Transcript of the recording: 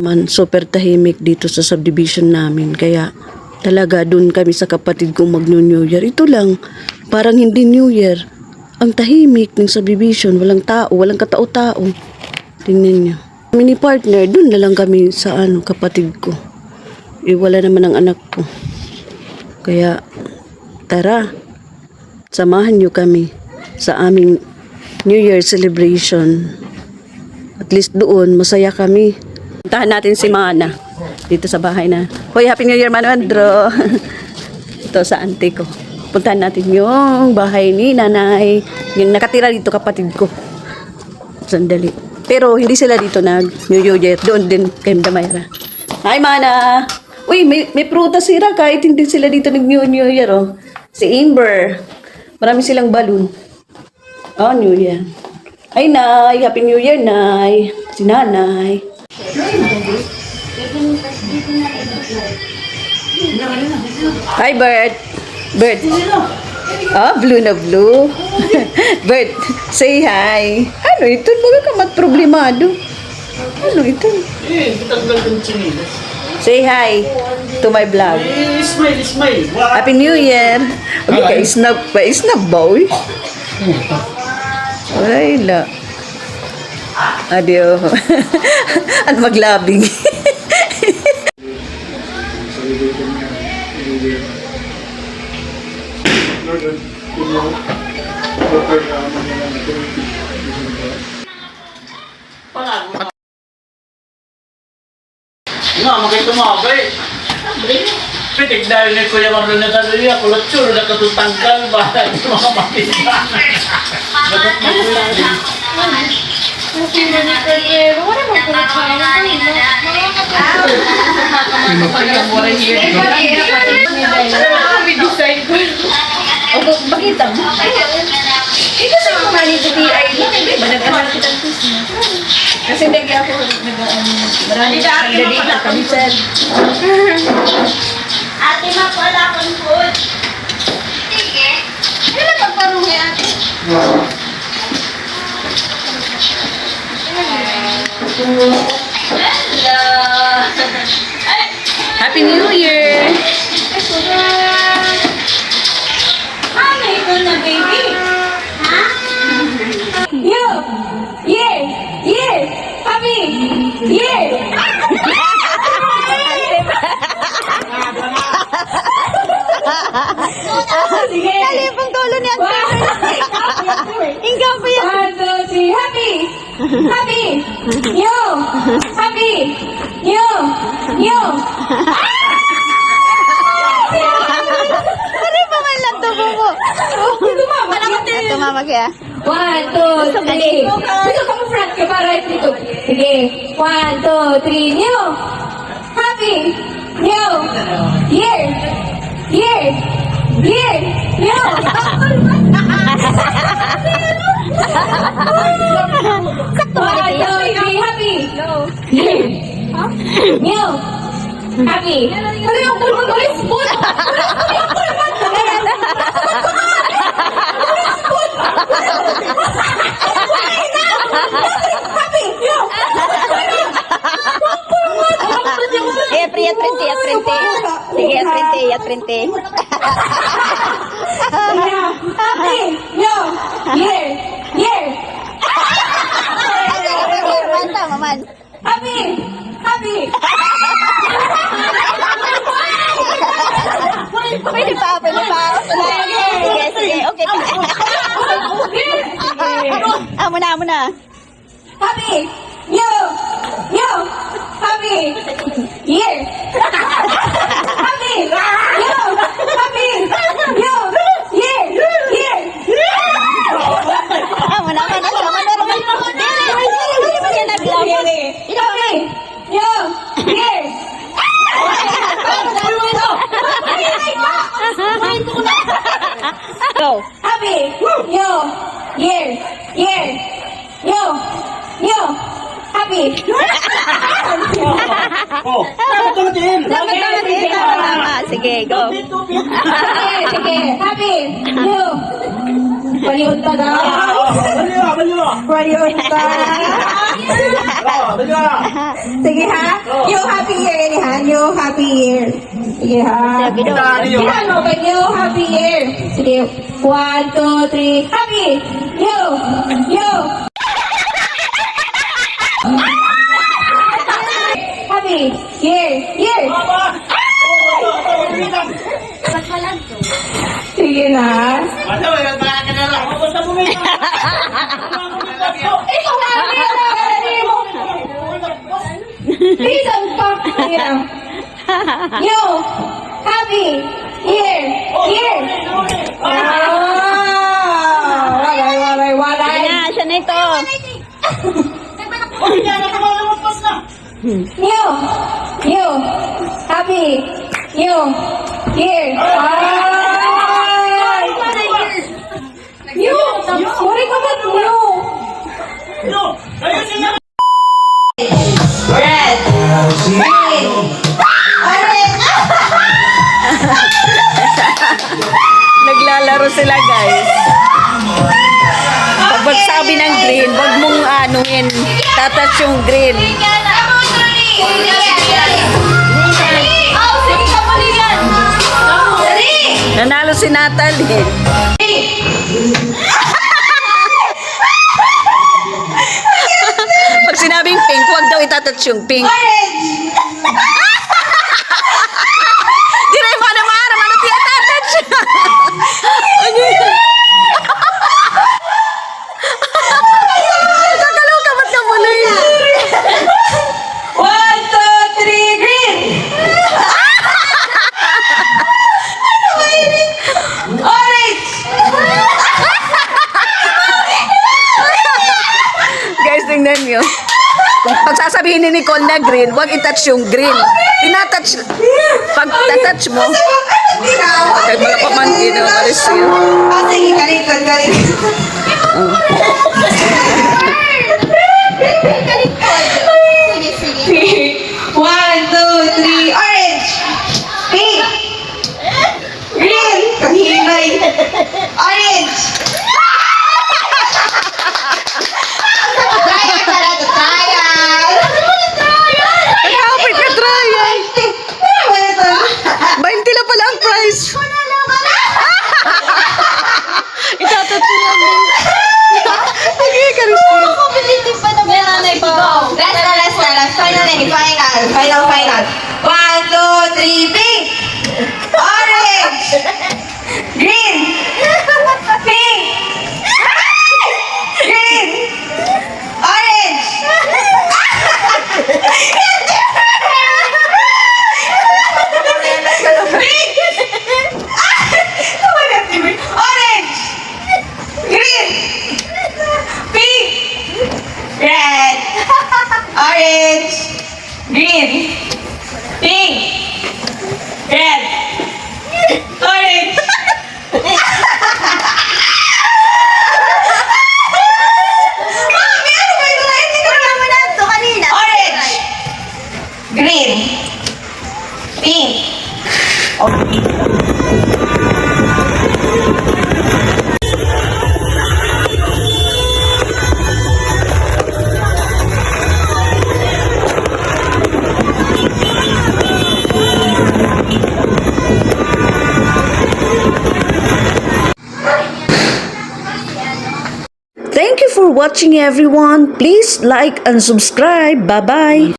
Man, super tahimik dito sa subdivision namin. Kaya talaga dun kami sa kapatid kong mag-New Year. Ito lang, parang hindi New Year. Ang tahimik ng subdivision, walang tao, walang katao-tao. Tingnan nyo. Kami ni partner, dun na lang kami sa kapatid ko. Wala naman ang anak ko. Kaya, tara, samahan nyo kami sa aming New Year celebration. At least doon, masaya kami. Puntahan natin si Mana dito sa bahay na. Hoy, Happy New Year, Manuandro. Ito sa auntie ko. Puntahan natin yung bahay ni nanay. Yung nakatira dito kapatid ko. Sandali. Pero hindi sila dito nag-New Year. Doon din kay Damayra. Hi, Mana! Uy, may prutas sila kahit hindi sila dito nag-New Year. Oh. Si Amber. Marami silang balloon. Oh, New Year. Ay, Nay! Happy New Year, Nay! Si Nanay. Hi, Bert! Bert! Oh, blue na blue. Bert, say hi. Ano ito? Baga ka matproblemado. Ano ito? Say hi to my vlog. Smile, smile. Happy New Year! Okay, snap boy. Ay, la. Adio. At maglabing. Nga, makay tumabay. Pitik dahil ni Kuya Marlon na tali ako, latsuro na katutanggal ba? Mga mapita. Dapat mag-ulit din. Bakit ang? Ito sa mga nito di ay hindi ba nag-aral kitang Christmas? Kasi hindi ako marami na dito kami sa Ate, mapala akong food. Sige. Ano na pagparungi, ate? Hello! Happy New Year! Ano ito na, baby? Ha? You! Yeah! Yeah! Happy! Yeah! Sige! Kalipang tulo ni Ate. Ikaw pa yan. 1, 2, 3, happy! Happy! You! Happy! You! You! Ano pa man lang tubo mo? Tumama kaya. 1, 2, 3. Dito ka mo front ka para dito. Sige. 1, 2, 3. New! Happy! New! Year! Year! Year! New! 1, 2, 3. Happy! Year! New! Happy! Ano yung pulmon-ulis? Printe. Sige, printe. Happy! Yo! Year! Year! Tama man. Happy! Happy! Pwede pa. Sige, okay. Muna. Happy! Yo! Yo! Happy! Year! Happy! Yo! Happy! Yo! Year! Year! Muna. Happy! Yo! Year! Go. Happy! Yo! Year! Year! Yo! Yo! Happy! Oh, dapat din. Tama. Sige, go. Sige! Happy! Yo! Baliwag pa daw. Baliwag pa. Sige ha. Yung happy year, ini ha. Yung happy year. Sige ha. Yan mo, but yung happy year. Sige. 1, 2, 3. Happy. Yo. Happy year. Sige na. Ikaw na, mo. Please, ang fuck. Sige na. Yo, happy year. Walay. Siya na ito. Yo, happy year. Yo, sorry ka ba't yo? Red. Green. Orange. Naglalaro sila, guys. Pag magsabi ng green, wag mong anuhin. Tatouch yung green. Nanalo si Natalie. Pag sinabing pink, wag daw itatouch yung pink. Di rin mo na maaram, ano tiyatatouch? Kakalo ka, ba't ka muna yun? 1, 2, 3, green. Orange. Guys, tingnan nyo. Kung pagsasabihin ni Nicole na green, huwag itouch yung green. Tinatouch. Pag tatouch mo, kay mga pamangkin, alis yun. Sige, galit. One, two, three, orange. Pink. Green. Kahinay. Orange. Kapit ka, trial. 20 lang pala ang price. Itatouch mo lang. Sige, Karistin. Final. 1, 2, 3, pink. Orange. Green. Pink. Green. Orange. Orange. Green. Pink. Red. Orange. Green. Pink. Red. Orange. Orange. Green. Pink. Thank you for watching, everyone. Please like and subscribe. Bye-bye.